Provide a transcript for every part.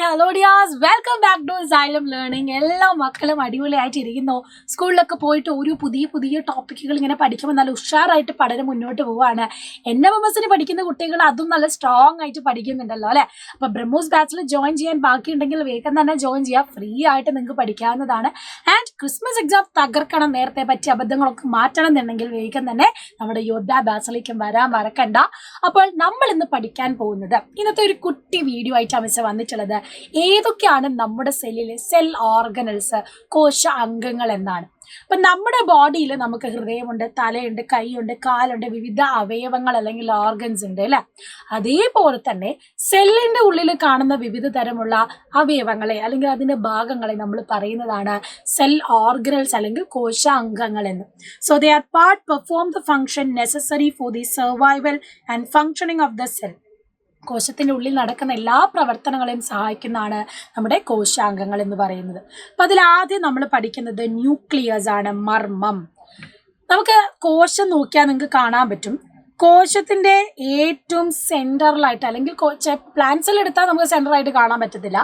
Hello dears, welcome back to Xylem learning. എല്ലാ മക്കളും അടിപൊളിയായിട്ടിരിക്കുന്നു. സ്കൂളിലൊക്കെ പോയിട്ട് ഒരു പുതിയ പുതിയ ടോപ്പിക്കുകൾ ഇങ്ങനെ പഠിക്കുമ്പോൾ നല്ല ഉഷാറായിട്ട് പഠനം മുന്നോട്ട് പോവുകയാണ്. NMMS പഠിക്കുന്ന കുട്ടികൾ അതും നല്ല സ്ട്രോങ് ആയിട്ട് പഠിക്കുന്നുണ്ടല്ലോ അല്ലെ. അപ്പൊ ബ്രഹ്മോസ് ബാച്ചിൽ ജോയിൻ ചെയ്യാൻ ബാക്കിയുണ്ടെങ്കിൽ വേഗം തന്നെ ജോയിൻ ചെയ്യാം. ഫ്രീ ആയിട്ട് നിങ്ങൾക്ക് പഠിക്കാവുന്നതാണ്. ആൻഡ് ക്രിസ്മസ് എക്സാം തകർക്കണം, നേരത്തെ പറ്റിയ അബദ്ധങ്ങളൊക്കെ മാറ്റണം എന്നുണ്ടെങ്കിൽ വേഗം തന്നെ നമ്മുടെ യോദ്ധ ബാച്ചിലേക്കും വരാൻ മറക്കണ്ട. അപ്പോൾ നമ്മൾ ഇന്ന് പഠിക്കാൻ പോകുന്നത് ഇന്നത്തെ ഒരു കുട്ടി വീഡിയോ ആയിട്ട് അമിച്ച വന്നിട്ടുള്ളത് ഏതൊക്കെയാണ് നമ്മുടെ സെല്ലിലെ സെൽ ഓർഗനൽസ്, കോശ അംഗങ്ങൾ എന്നാണ്. അപ്പൊ നമ്മുടെ ബോഡിയിൽ നമുക്ക് ഹൃദയമുണ്ട്, തലയുണ്ട്, കൈയുണ്ട്, കാലുണ്ട്, വിവിധ അവയവങ്ങൾ അല്ലെങ്കിൽ ഓർഗൻസ് ഉണ്ട് അല്ലെ. അതേപോലെ തന്നെ സെല്ലിന്റെ ഉള്ളിൽ കാണുന്ന വിവിധ തരമുള്ള അവയവങ്ങളെ അല്ലെങ്കിൽ അതിന്റെ ഭാഗങ്ങളെ നമ്മൾ പറയുന്നതാണ് സെൽ ഓർഗനൽസ് അല്ലെങ്കിൽ കോശ അംഗങ്ങൾ എന്ന്. So they are part perform the function necessary for the survival and functioning of the cell. കോശത്തിന്റെ ഉള്ളിൽ നടക്കുന്ന എല്ലാ പ്രവർത്തനങ്ങളെയും സഹായിക്കുന്നതാണ് നമ്മുടെ കോശാംഗങ്ങൾ എന്ന് പറയുന്നത്. അപ്പൊ അതിലാദ്യം നമ്മൾ പഠിക്കുന്നത് ന്യൂക്ലിയസ് ആണ്, മർമ്മം. നമുക്ക് കോശം നോക്കിയാൽ നിങ്ങൾക്ക് കാണാൻ പറ്റും, കോശത്തിന്റെ ഏറ്റവും സെന്ററിലായിട്ട് അല്ലെങ്കിൽ പ്ലാന്റ് എടുത്താൽ നമുക്ക് സെന്ററായിട്ട് കാണാൻ പറ്റത്തില്ല.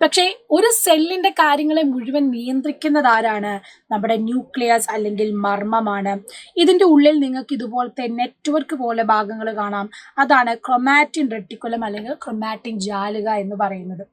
പക്ഷേ ഒരു സെല്ലിന്റെ കാര്യങ്ങളെ മുഴുവൻ നിയന്ത്രിക്കുന്നത് ആരാണ്? നമ്മുടെ ന്യൂക്ലിയസ് അല്ലെങ്കിൽ മർമ്മമാണ്. ഇതിന്റെ ഉള്ളിൽ നിങ്ങൾക്ക് ഇതുപോലത്തെ നെറ്റ്വർക്ക് പോലെ ഭാഗങ്ങൾ കാണാം. അതാണ് ക്രൊമാറ്റിൻ റെട്ടിക്കുലം അല്ലെങ്കിൽ ക്രൊമാറ്റിൻ ജാലിക എന്ന് പറയുന്നത്.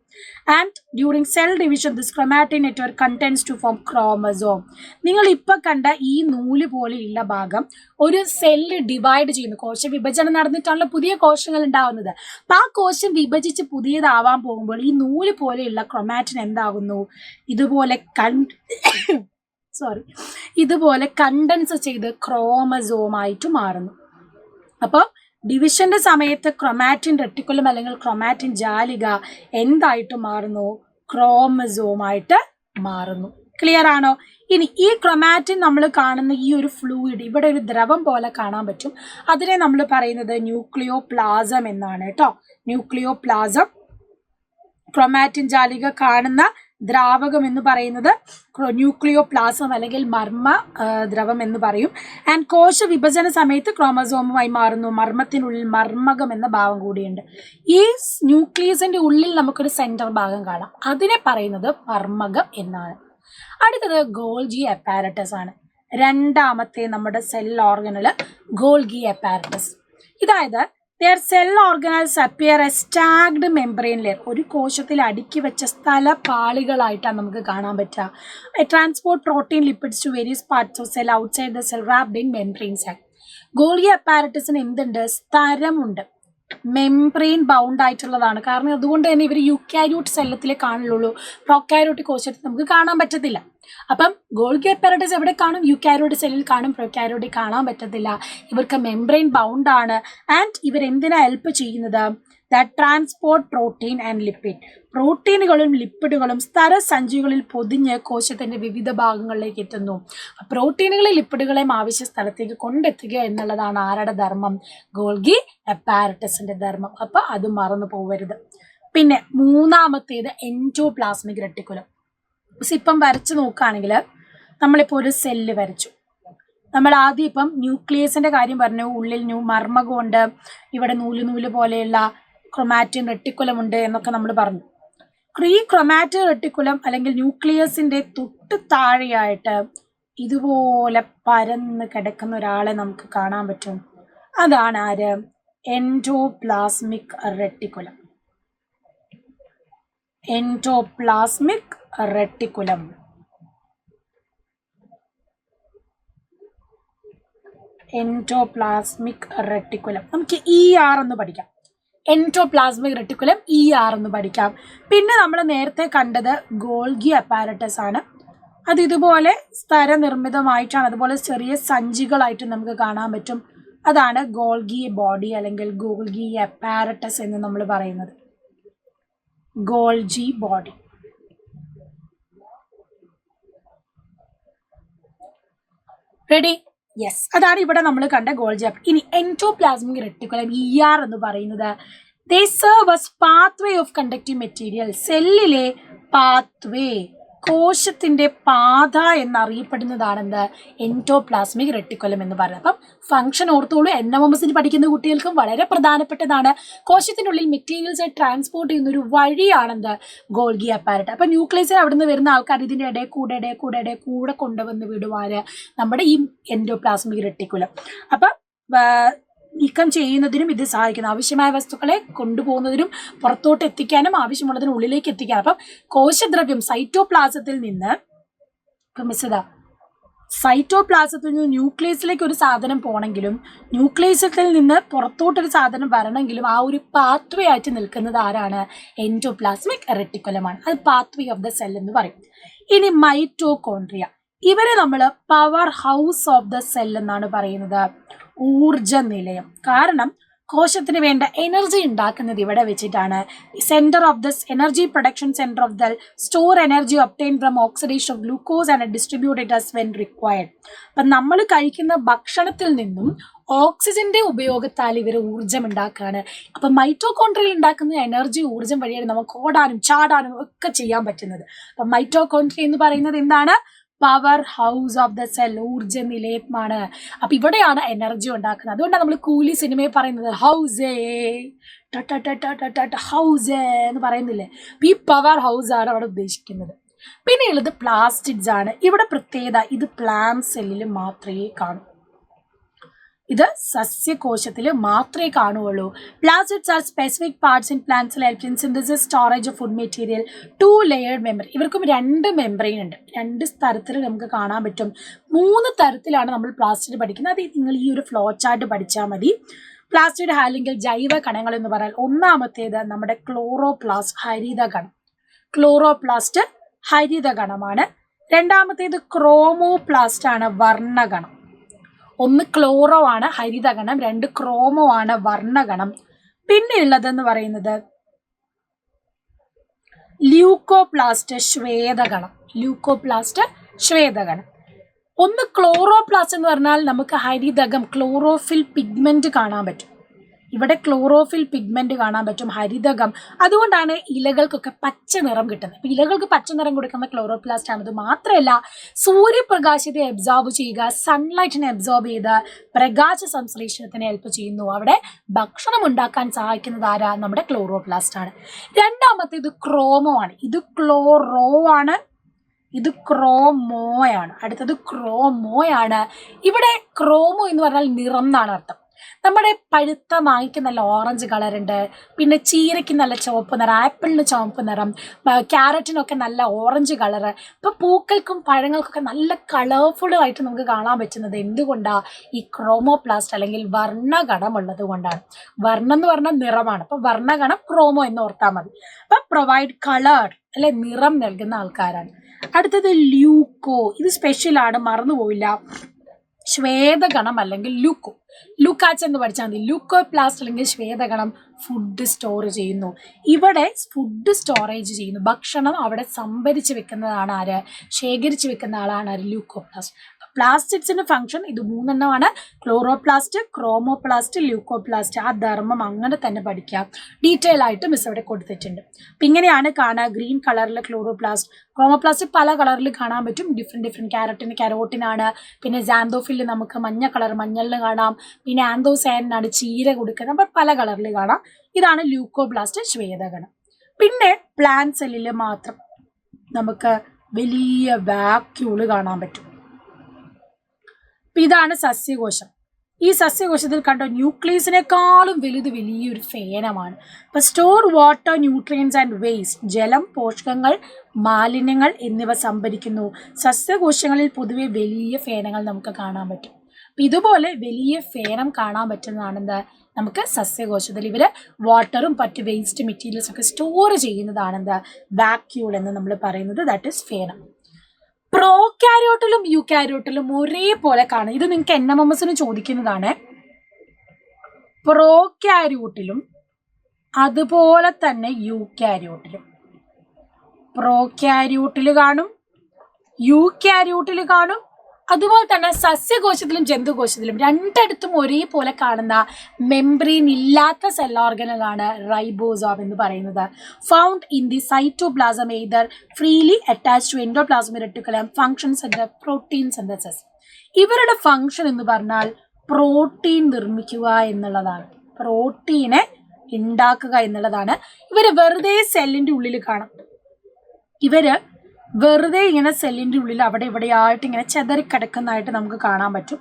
And during cell division this chromatin network contains to form chromosome. നിങ്ങൾ ഇപ്പൊ കണ്ട ഈ നൂല് പോലെയുള്ള ഭാഗം ഒരു സെല്ല് ഡിവൈഡ് ചെയ്യുന്നു. കോശ വിഭജനം നടന്നിട്ടാണല്ലോ പുതിയ കോശങ്ങൾ ഉണ്ടാവുന്നത്. അപ്പൊ ആ കോശം വിഭജിച്ച് പുതിയതാവാൻ പോകുമ്പോൾ ഈ നൂല് പോലെയുള്ള ക്രൊമാറ്റിൻ എന്താകുന്നു? ഇതുപോലെ കണ്ടൻസ് ചെയ്ത് ക്രോമസോമായിട്ട് മാറുന്നു. അപ്പോൾ ഡിവിഷന്റെ സമയത്ത് ക്രൊമാറ്റിൻ റെട്ടിക്കുലം അല്ലെങ്കിൽ ക്രൊമാറ്റിൻ ജാലിക എന്തായിട്ട് മാറുന്നു? ക്രോമസോമായിട്ട് മാറുന്നു. ക്ലിയർ ആണോ? ഇനി ഈ ക്രൊമാറ്റിൻ നമ്മൾ കാണുന്ന ഈ ഒരു ഫ്ലൂയിഡ്, ഇവിടെ ഒരു ദ്രവം പോലെ കാണാൻ പറ്റും, അതിനെ നമ്മൾ പറയുന്നത് ന്യൂക്ലിയോപ്ലാസം എന്നാണ് കേട്ടോ. ന്യൂക്ലിയോപ്ലാസം. ക്രൊമാറ്റിൻ ജാലിക കാണുന്ന ദ്രാവകം എന്ന് പറയുന്നത് ന്യൂക്ലിയോപ്ലാസം അല്ലെങ്കിൽ മർമ്മ ദ്രവം എന്ന് പറയും. ആൻഡ് കോശ വിഭജന സമയത്ത് ക്രോമസോമുമായി മാറുന്നു. മർമ്മത്തിനുള്ളിൽ മർമ്മകം എന്ന ഭാവം കൂടിയുണ്ട്. ഈ ന്യൂക്ലിയസിന്റെ ഉള്ളിൽ നമുക്കൊരു സെന്റർ ഭാഗം കാണാം, അതിനെ പറയുന്നത് മർമ്മകം എന്നാണ്. അടുത്തത് ഗോൾഗി അപ്പാരറ്റസ് ആണ്. രണ്ടാമത്തെ നമ്മുടെ സെൽ ഓർഗനല് ഗോൾഗി അപ്പാരറ്റസ്. ഇതായത് their cell organelles appear as stacked membrane layer. ഒരു കോശത്തിൽ അടുക്കി വെച്ച സ്ഥലപാളികളായിട്ടാണ് നമുക്ക് കാണാൻ പറ്റുക. Transport protein lipids to various parts of cell outside the cell wrapped in membrane sac. Golgi അപ്പാരറ്റസിന് എന്തുണ്ട്? സ്ഥലമുണ്ട്, മെംബ്രെയിൻ ബൗണ്ട് ആയിട്ടുള്ളതാണ്. കാരണം അതുകൊണ്ട് തന്നെ ഇവർ യൂക്കാരിയോട്ട് സെല്ലത്തിലേ കാണുള്ളൂ, പ്രോക്കാരിയോട്ട് കോശത്തിൽ നമുക്ക് കാണാൻ പറ്റത്തില്ല. അപ്പം ഗോൾഗി അപ്പാരറ്റസ് എവിടെ കാണും? യൂക്കാരിയോട്ട് സെല്ലിൽ കാണും, പ്രോക്കാരിയോട്ടിൽ കാണാൻ പറ്റത്തില്ല. ഇവർക്ക് മെംബ്രെയിൻ ബൗണ്ട് ആണ്. ആൻഡ് ഇവർ എന്തിനാ ഹെൽപ്പ് ചെയ്യുന്നത്? That transport protein and lipid. പ്രോട്ടീനുകളും ലിപ്പിഡുകളും സ്ഥലസഞ്ചികളിൽ പൊതിഞ്ഞ് കോശത്തിന്റെ വിവിധ ഭാഗങ്ങളിലേക്ക് എത്തുന്നു. പ്രോട്ടീനുകളെ ലിപ്പിഡുകളെയും ആവശ്യ സ്ഥലത്തേക്ക് കൊണ്ടെത്തുക എന്നുള്ളതാണ് ആരുടെ ധർമ്മം? ഗോൾഗി അപ്പാരറ്റസിന്റെ ധർമ്മം. അപ്പൊ അത് മറന്നു പോവരുത്. പിന്നെ മൂന്നാമത്തേത് എൻഡോപ്ലാസ്മിക് റെട്ടിക്കുലം. ഇപ്പം വരച്ച് നോക്കുകയാണെങ്കിൽ നമ്മളിപ്പോൾ ഒരു സെല്ല് വരച്ചു. നമ്മൾ ആദ്യം ഇപ്പം ന്യൂക്ലിയസിന്റെ കാര്യം പറഞ്ഞു, ഉള്ളിൽ മർമ്മകമുണ്ട്, ഇവിടെ നൂല് പോലെയുള്ള ക്രൊമാറ്റിൻ റെട്ടിക്കുലം ഉണ്ട് എന്നൊക്കെ നമ്മൾ പറഞ്ഞു. ഈ ക്രൊമാറ്റിൻ റെട്ടിക്കുലം അല്ലെങ്കിൽ ന്യൂക്ലിയസിന്റെ തൊട്ട് താഴെയായിട്ട് ഇതുപോലെ പരന്ന് കിടക്കുന്ന ഒരാളെ നമുക്ക് കാണാൻ പറ്റും. അതാണ് ആര്? Endoplasmic reticulum. Endoplasmic reticulum. Endoplasmic reticulum നമുക്ക് ER എന്ന് പഠിക്കാം. എൻഡോപ്ലാസ്മിക് റെട്ടിക്കുലം ER എന്ന് പഠിക്കാം. പിന്നെ നമ്മൾ നേരത്തെ കണ്ടത് ഗോൾഗി അപ്പാരറ്റസ് ആണ്. അത് ഇതുപോലെ സ്ഥലനിർമ്മിതമായിട്ടാണ്, അതുപോലെ ചെറിയ സഞ്ചികളായിട്ട് നമുക്ക് കാണാൻ പറ്റും. അതാണ് ഗോൾഗി ബോഡി അല്ലെങ്കിൽ ഗോൾഗി അപ്പാരറ്റസ് എന്ന് നമ്മൾ പറയുന്നത്. Golgi body. റെഡി? യെസ്, അതാണ് ഇവിടെ നമ്മൾ കണ്ട ഗോൾജി. ഇനി എൻഡോപ്ലാസ്മിക് റെട്ടിക്കുലം ER എന്ന് പറയുന്നത് they serve as pathway of conductive material. സെല്ലിലെ പാത്വേ, കോശത്തിന്റെ പാത എന്നറിയപ്പെടുന്നതാണെന്ത് എൻഡോപ്ലാസ്മിക് റെട്ടിക്കുലം എന്ന് പറയുന്നത്. അപ്പം ഫംഗ്ഷൻ ഓർത്തോളൂ, NMMSന് പഠിക്കുന്ന കുട്ടികൾക്കും വളരെ പ്രധാനപ്പെട്ടതാണ്. കോശത്തിനുള്ളിൽ മെറ്റീരിയൽസ് ട്രാൻസ്പോർട്ട് ചെയ്യുന്ന ഒരു വഴിയാണെന്ത് ഗോൾഗി അപ്പാരറ്റ്. അപ്പൊ ന്യൂക്ലിയസിൽ അവിടെ നിന്ന് വരുന്ന ആൾക്കാർ ഇതിന്റെ ഇടയിൽ കൂടെ കൊണ്ടുവന്ന് വിടുവാന് നമ്മുടെ ഈ എൻഡോപ്ലാസ്മിക് റെട്ടിക്കുലം. അപ്പൊ നീക്കം ചെയ്യുന്നതിനും ഇത് സഹായിക്കുന്നു. ആവശ്യമായ വസ്തുക്കളെ കൊണ്ടുപോകുന്നതിനും പുറത്തോട്ട് എത്തിക്കാനും ആവശ്യമുള്ളതിന് ഉള്ളിലേക്ക് എത്തിക്കാനും. അപ്പം കോശദ്രവ്യം സൈറ്റോപ്ലാസത്തിൽ നിന്ന് ന്യൂക്ലിയസിലേക്ക് ഒരു സാധനം പോകണമെങ്കിലും ന്യൂക്ലിയസിൽ നിന്ന് പുറത്തോട്ടൊരു സാധനം വരണമെങ്കിലും ആ ഒരു പാത്വേ ആയിട്ട് നിൽക്കുന്നത് ആരാണ്? എൻഡോപ്ലാസ്മിക് റെട്ടിക്കുലമാണ്. അത് പാത്വേ ഓഫ് ദ സെൽ എന്ന് പറയും. ഇനി മൈറ്റോകോൺട്രിയ, ഇവരെ നമ്മൾ power house of the cell എന്നാണ് പറയുന്നത്, ഊർജ നിലയം. കാരണം കോശത്തിന് വേണ്ട എനർജി ഉണ്ടാക്കുന്നത് ഇവിടെ വെച്ചിട്ടാണ്. Centre of this energy production centre of the store energy obtain from oxidation of glucose and distributed as when required. അപ്പം നമ്മൾ കഴിക്കുന്ന ഭക്ഷണത്തിൽ നിന്നും ഓക്സിജന്റെ ഉപയോഗത്താൽ ഇവർ ഊർജ്ജം ഉണ്ടാക്കുകയാണ്. അപ്പം മൈറ്റോകോൺട്രിയയിൽ ഉണ്ടാക്കുന്ന എനർജി ഊർജ്ജം വഴിയാണ് നമുക്ക് ഓടാനും ചാടാനും ഒക്കെ ചെയ്യാൻ പറ്റുന്നത്. അപ്പം മൈറ്റോകോൺട്രിയ എന്ന് പറയുന്നത് എന്താണ്? Power house of the cell, ഊർജ നിലയമാണ്. അപ്പൊ ഇവിടെയാണ് എനർജി ഉണ്ടാക്കുന്നത്. അതുകൊണ്ടാണ് നമ്മൾ കൂലി സിനിമയിൽ പറയുന്നത് ഹൗസേ ഹൗസേ എന്ന് പറയുന്നില്ലേ. അപ്പൊ ഈ പവർ ഹൗസ് ആണ് അവിടെ ഉദ്ദേശിക്കുന്നത്. പിന്നെയുള്ളത് പ്ലാസ്റ്റിഡ്സ് ആണ്. ഇവിടെ പ്രത്യേകത, ഇത് പ്ലാന്റ് സെല്ലിൽ മാത്രമേ കാണൂ. ഇത് സസ്യകോശത്തിൽ മാത്രമേ കാണുകയുള്ളൂ. Plastids R specific parts in plants help in synthesis, storage of food material, 2 layered member. ഇവർക്കും 2 മെമ്പറൈൻ ഉണ്ട്. 2 തരത്തിൽ നമുക്ക് കാണാൻ പറ്റും. 3 തരത്തിലാണ് നമ്മൾ പ്ലാസ്റ്റിഡ് പഠിക്കുന്നത്. അത് നിങ്ങൾ ഈ ഒരു ഫ്ലോ ചാർട്ട് പഠിച്ചാൽ മതി. പ്ലാസ്റ്റിഡ് അല്ലെങ്കിൽ ജൈവ കണങ്ങൾ എന്ന് പറഞ്ഞാൽ ഒന്നാമത്തേത് നമ്മുടെ ക്ലോറോപ്ലാസ്റ്റ്, ഹരിതകണം. ക്ലോറോപ്ലാസ്റ്റ് ഹരിതകണമാണ്. രണ്ടാമത്തേത് ക്രോമോപ്ലാസ്റ്റ് ആണ്, വർണ്ണകണം. 1 ക്ലോറോ ആണ് ഹരിതകണം, 2 ക്രോമോ ആണ് വർണ്ണകണം. പിന്നെ ഉള്ളതെന്ന് പറയുന്നത് ല്യൂക്കോപ്ലാസ്റ്റ്, ശ്വേതകണം. ല്യൂക്കോപ്ലാസ്റ്റ് ശ്വേതകണം. 1 ക്ലോറോപ്ലാസ്റ്റ് എന്ന് പറഞ്ഞാൽ നമുക്ക് ഹരിതകം, ക്ലോറോഫിൽ പിഗ്മെന്റ് കാണാൻ പറ്റും. ഇവിടെ ക്ലോറോഫിൽ പിഗ്മെന്റ് കാണാൻ പറ്റും, ഹരിതകം. അതുകൊണ്ടാണ് ഇലകൾക്കൊക്കെ പച്ച നിറം കിട്ടുന്നത്. അപ്പൊ ഇലകൾക്ക് പച്ച നിറം കൊടുക്കുന്ന ക്ലോറോപ്ലാസ്റ്റ് ആണ്. അത് മാത്രമല്ല, സൂര്യപ്രകാശത്തെ അബ്സോർബ് ചെയ്യുക, സൺലൈറ്റിനെ അബ്സോർബ് ചെയ്ത് പ്രകാശ സംശ്ലേഷണത്തിന് ഹെൽപ്പ് ചെയ്യുന്നു. അവിടെ ഭക്ഷണം ഉണ്ടാക്കാൻ സഹായിക്കുന്നത് ആരാ? നമ്മുടെ ക്ലോറോപ്ലാസ്റ്റ് ആണ്. രണ്ടാമത്തേത് ക്രോമോ ആണ്. ഇത് ക്ലോറോ ആണ്, ഇത് ക്രോമോയാണ്. അടുത്തത് ക്രോമോയാണ്. ഇവിടെ ക്രോമോ എന്ന് പറഞ്ഞാൽ നിറം എന്നാണ് അർത്ഥം. നമ്മുടെ പഴുത്ത മാങ്ങയ്ക്ക് നല്ല ഓറഞ്ച് കളർ ഉണ്ട്, പിന്നെ ചീരയ്ക്ക് നല്ല ചുവപ്പ് നിറം, ആപ്പിളിന് ചുവപ്പ് നിറം, ക്യാരറ്റിനൊക്കെ നല്ല ഓറഞ്ച് കളറ്. ഇപ്പം പൂക്കൾക്കും പഴങ്ങൾക്കൊക്കെ നല്ല കളർഫുൾ ആയിട്ട് നമുക്ക് കാണാൻ പറ്റുന്നത് എന്തുകൊണ്ടാണ്? ഈ ക്രോമോപ്ലാസ്റ്റ് അല്ലെങ്കിൽ വർണ്ണകണം ഉള്ളത് കൊണ്ടാണ്. വർണ്ണം എന്ന് പറഞ്ഞാൽ നിറമാണ്. അപ്പം വർണ്ണകണം ക്രോമോ എന്ന് ഓർത്താൽ മതി. അപ്പം പ്രൊവൈഡ് കളർ അല്ലെ, നിറം നൽകുന്ന ആൾക്കാരാണ്. അടുത്തത് ല്യൂക്കോ, ഇത് സ്പെഷ്യലാണ്, മറന്നുപോയില്ല. ശ്വേതകണം അല്ലെങ്കിൽ ലുക്കോ, ലുക്കാച്ച് എന്ന് പഠിച്ചാൽ മതി. ലുക്കോപ്ലാസ്റ്റ് അല്ലെങ്കിൽ ശ്വേതകണം ഫുഡ് സ്റ്റോർ ചെയ്യുന്നു. ഇവിടെ ഫുഡ് സ്റ്റോറേജ് ചെയ്യുന്നു. ഭക്ഷണം അവിടെ സംഭരിച്ച് വെക്കുന്നതാണ് ആര്? ശേഖരിച്ച് വെക്കുന്ന ആളാണ് ആര്? ല്യൂക്കോപ്ലാസ്റ്റ്. പ്ലാസ്റ്റിഡ്സിന്റെ ഫംഗ്ഷൻ ഇത് 3 എണ്ണമാണ്: ക്ലോറോപ്ലാസ്റ്റ്, ക്രോമോപ്ലാസ്റ്റ്, ല്യൂക്കോപ്ലാസ്റ്റ്. ആ ധർമ്മം അങ്ങനെ തന്നെ പഠിക്കാം. ഡീറ്റെയിൽ ആയിട്ട് മിസ് അവിടെ കൊടുത്തിട്ടുണ്ട്. അപ്പം ഇങ്ങനെയാണ് കാണുക. ഗ്രീൻ കളറിൽ ക്ലോറോപ്ലാസ്റ്റ്, ക്രോമോപ്ലാസ്റ്റ് പല കളറിൽ കാണാൻ പറ്റും. ഡിഫറെൻറ്റ് കരോട്ടിനാണ്. പിന്നെ സാന്തോഫിൽ നമുക്ക് മഞ്ഞ കളർ, മഞ്ഞളിന് കാണാം. പിന്നെ ആന്തോസയാനിനാണ് ചീര കൊടുക്കുന്നത്. അപ്പം പല കളറിൽ കാണാം. ഇതാണ് ല്യൂക്കോപ്ലാസ്റ്റ്, ശ്വേതകണം. പിന്നെ പ്ലാന്റ് സെല്ലിൽ മാത്രം നമുക്ക് വലിയ വാക്യൂള് കാണാൻ പറ്റും. ഇതാണ് സസ്യകോശം. ഈ സസ്യകോശത്തിൽ കണ്ടോ, ന്യൂക്ലിയസിനേക്കാളും വലിയൊരു ഫേനമാണ്. ഇപ്പം store water, nutrients and waste, ജലം, പോഷകങ്ങൾ, മാലിന്യങ്ങൾ എന്നിവ സംഭരിക്കുന്നു. സസ്യകോശങ്ങളിൽ പൊതുവെ വലിയ ഫേനങ്ങൾ നമുക്ക് കാണാൻ പറ്റും. അപ്പം ഇതുപോലെ വലിയ ഫേനം കാണാൻ പറ്റുന്നതാണെന്ത്? നമുക്ക് സസ്യകോശത്തിൽ ഇവർ വാട്ടറും മറ്റ് വേസ്റ്റ് മെറ്റീരിയൽസ് ഒക്കെ സ്റ്റോർ ചെയ്യുന്നതാണെന്ത്? വാക്യൂൾ എന്ന് നമ്മൾ പറയുന്നത്. That is ഫേനം. പ്രോകാരിയോട്ടിലും യൂകാരിയോട്ടിലും ഒരേപോലെ കാണും. ഇത് നിങ്ങൾക്ക് NMMSന് ചോദിക്കുന്നതാണ്. പ്രോകാരിയോട്ടിലും അതുപോലെ തന്നെ യൂകാരിയോട്ടിലും. പ്രോകാരിയോട്ടിൽ കാണും, യൂകാരിയോട്ടിൽ കാണും, അതുപോലെ തന്നെ സസ്യകോശത്തിലും ജന്തുകോശത്തിലും രണ്ടിടത്തും ഒരേപോലെ കാണുന്ന മെംബ്രെയിൻ ഇല്ലാത്ത സെൽ ഓർഗനലാണ് റൈബോസോം എന്ന് പറയുന്നത്. Found in the cytoplasm either freely attached to endoplasmic reticulum, functions and protein synthesis. ഇവരുടെ ഫങ്ഷൻ എന്ന് പറഞ്ഞാൽ പ്രോട്ടീൻ നിർമ്മിക്കുക എന്നുള്ളതാണ്, പ്രോട്ടീനെ ഉണ്ടാക്കുക എന്നുള്ളതാണ്. ഇവര് വെറുതെ സെല്ലിന്റെ ഉള്ളിൽ കാണാം, ഇവര് വെറുതെ ഇങ്ങനെ സെല്ലിന്റെ ഉള്ളിൽ അവിടെ ഇവിടെയായിട്ട് ഇങ്ങനെ ചെതറിക്കിടക്കുന്നതായിട്ട് നമുക്ക് കാണാൻ പറ്റും.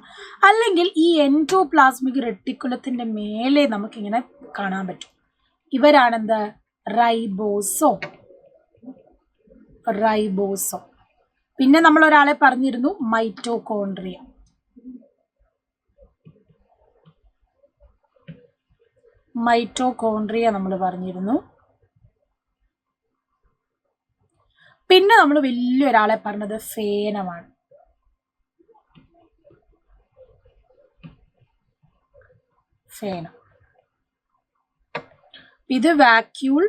അല്ലെങ്കിൽ ഈ എൻഡോപ്ലാസ്മിക് റെട്ടിക്കുലത്തിന്റെ മേലെ നമുക്കിങ്ങനെ കാണാൻ പറ്റും. ഇവരാണെന്ത്? റൈബോസോം. റൈബോസോം. പിന്നെ നമ്മൾ ഒരാളെ പറഞ്ഞിരുന്നു, മൈറ്റോകോൺട്രിയ. മൈറ്റോകോൺട്രിയ നമ്മൾ പറഞ്ഞിരുന്നു. പിന്നെ നമ്മൾ വലിയൊരാളെ പറഞ്ഞത് ഫേനമാണ്. ഫേനം. ഇത് വാക്യൂൾ,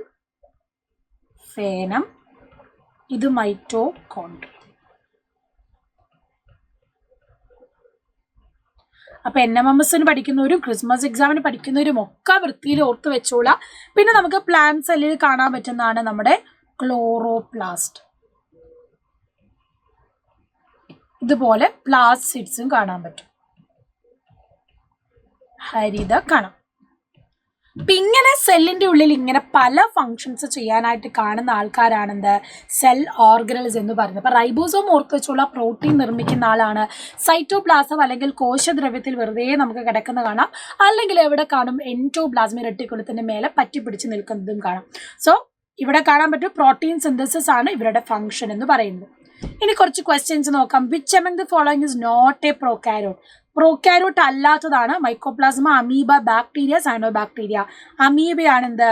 ഫേനം. ഇത് മൈറ്റോകോൺട്രിയ. അപ്പൊ NMMSന് പഠിക്കുന്നവരും ക്രിസ്മസ് എക്സാമിന് പഠിക്കുന്നവരും ഒക്കെ വൃത്തിയിൽ ഓർത്ത് വെച്ചോളാം. പിന്നെ നമുക്ക് പ്ലാന്റ് സെല്ലിൽ കാണാൻ പറ്റുന്നതാണ് നമ്മുടെ ക്ലോറോപ്ലാസ്റ്റ്. ഇതുപോലെ പ്ലാസിഡ്സും കാണാൻ പറ്റും, ഹരിത കണം. അപ്പൊ ഇങ്ങനെ സെല്ലിന്റെ ഉള്ളിൽ ഇങ്ങനെ പല ഫങ്ഷൻസ് ചെയ്യാനായിട്ട് കാണുന്ന ആൾക്കാരാണെന്ത്? സെൽ ഓർഗനൽസ് എന്ന് പറയുന്നത്. അപ്പൊ റൈബോസോം ഓർത്ത് വെച്ചുള്ള പ്രോട്ടീൻ നിർമ്മിക്കുന്ന ആളാണ്. സൈറ്റോപ്ലാസം അല്ലെങ്കിൽ കോശദ്രവ്യത്തിൽ വെറുതെ നമുക്ക് കിടക്കുന്ന കാണാം, അല്ലെങ്കിൽ എവിടെ കാണും? എൻഡോപ്ലാസ്മിക് റെട്ടിക്കുലത്തിന്റെ മേലെ പറ്റിപ്പിടിച്ച് നിൽക്കുന്നതും കാണാം. സോ ഇവിടെ കാണാൻ പറ്റും പ്രോട്ടീൻ സിന്തസിസ് ആണ് ഇവരുടെ ഫങ്ഷൻ എന്ന് പറയുന്നത്. ഇനി കുറച്ച് ക്വസ്റ്റ്യൻസ് നോക്കാം. Which among the following is not a prokaryote? Prokaryote അല്ലാത്തതാണ് മൈക്കോപ്ലാസ്മ, അമീബ, ബാക്ടീരിയ, സയനോബാക്ടീരിയ. അമീബയാണ് എന്ത്?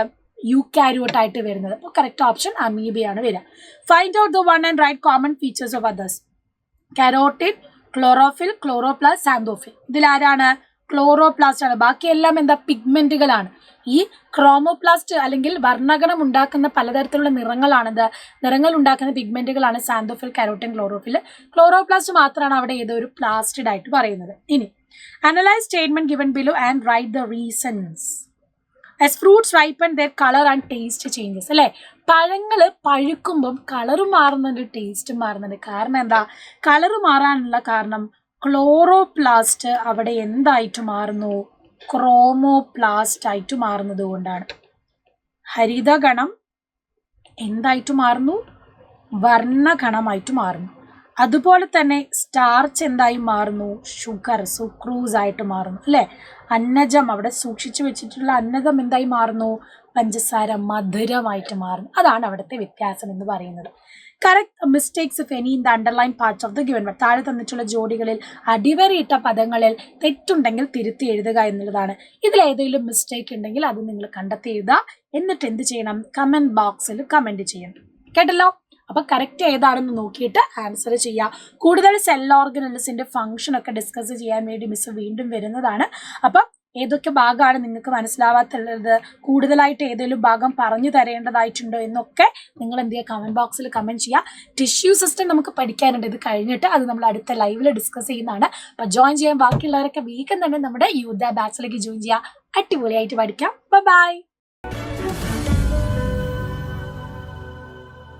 യൂകാരിയോട്ട് ആയിട്ട് വരുന്നത്. അപ്പോൾ കറക്റ്റ് ഓപ്ഷൻ അമീബയാണ് വരിക. Find out the one and write common features of others. Carotene, chlorophyll, chloroplast, xanthophyll. ഇതിലാരാണ്? ക്ലോറോപ്ലാസ്റ്റ് ആണ്. ബാക്കിയെല്ലാം എന്താ? പിഗ്മെന്റുകളാണ്. ഈ ക്രോമോപ്ലാസ്റ്റ് അല്ലെങ്കിൽ വർണ്ണകണം ഉണ്ടാക്കുന്ന പലതരത്തിലുള്ള നിറങ്ങളാണെന്ത്? നിറങ്ങൾ ഉണ്ടാക്കുന്ന പിഗ്മെന്റുകളാണ് സാന്തോഫിൽ, കരോട്ടിൻ, ക്ലോറോഫിൽ. ക്ലോറോപ്ലാസ്റ്റ് മാത്രമാണ് അവിടെ ഏതോ ഒരു പ്ലാസ്റ്റിഡ് ആയിട്ട് പറയുന്നത്. ഇനി analyse statement given below and write the reasons. As fruits ripen, their color and taste changes. അല്ലേ? പഴങ്ങൾ പഴുക്കുമ്പം കളറ് മാറുന്നുണ്ട്, ടേസ്റ്റ് മാറുന്നുണ്ട്. കാരണം എന്താ? കളറ് മാറാനുള്ള കാരണം ക്ലോറോപ്ലാസ്റ്റ് അവിടെ എന്തായിട്ട് മാറുന്നു? ക്രോമോപ്ലാസ്റ്റ് ആയിട്ട് മാറുന്നത് കൊണ്ടാണ്. ഹരിതഗണം എന്തായിട്ട് മാറുന്നു? വർണ്ണഗണമായിട്ട് മാറുന്നു. അതുപോലെ തന്നെ സ്റ്റാർച്ച് എന്തായി മാറുന്നു? ഷുഗർ, സുക്രൂസ് ആയിട്ട് മാറുന്നു. അല്ലേ? അന്നജം, അവിടെ സൂക്ഷിച്ചു വെച്ചിട്ടുള്ള അന്നജം എന്തായി മാറുന്നു? പഞ്ചസാര, മധുരമായിട്ട് മാറുന്നു. അതാണ് അവിടുത്തെ വ്യത്യാസം എന്ന് പറയുന്നത്. Correct mistakes if any in the underline parts of the given word. താഴെ തന്നിട്ടുള്ള ജോഡികളിൽ അടിവരയിട്ട പദങ്ങളിൽ തെറ്റുണ്ടെങ്കിൽ തിരുത്തി എഴുതുക എന്നുള്ളതാണ്. ഇതിൽ ഏതെങ്കിലും മിസ്റ്റേക്ക് ഉണ്ടെങ്കിൽ അത് നിങ്ങൾ കണ്ടെത്തി എഴുതുക. എന്നിട്ട് എന്ത് ചെയ്യണം? കമന്റ് ബോക്സിൽ കമന്റ് ചെയ്യണം. കേട്ടല്ലോ? അപ്പൊ കറക്റ്റ് ഏതാണെന്ന് നോക്കിയിട്ട് ആൻസർ ചെയ്യുക. കൂടുതൽ സെൽ ഓർഗനൽസിന്റെ ഫംഗ്ഷൻ ഒക്കെ ഡിസ്കസ് ചെയ്യാൻ വേണ്ടി മിസ് വീണ്ടും വരുന്നതാണ്. അപ്പം ഏതൊക്കെ ഭാഗമാണ് നിങ്ങൾക്ക് മനസ്സിലാവാത്തുള്ളത്, കൂടുതലായിട്ട് ഏതെങ്കിലും ഭാഗം പറഞ്ഞു തരേണ്ടതായിട്ടുണ്ടോ എന്നൊക്കെ നിങ്ങൾ എന്ത് ചെയ്യുക? കമന്റ് ബോക്സിൽ കമന്റ് ചെയ്യുക. ടിഷ്യൂ സിസ്റ്റം നമുക്ക് പഠിക്കാനുണ്ട്. ഇത് കഴിഞ്ഞിട്ട് അത് നമ്മൾ അടുത്ത ലൈവിൽ ഡിസ്കസ് ചെയ്യുന്നതാണ്. അപ്പൊ ജോയിൻ ചെയ്യാൻ ബാക്കിയുള്ളവരൊക്കെ വേഗം തന്നെ നമ്മുടെ യൂത്ത് ബാച്ചിലേക്ക് ജോയിൻ ചെയ്യുക. അടിപൊളിയായിട്ട് പഠിക്കാം. ബൈ.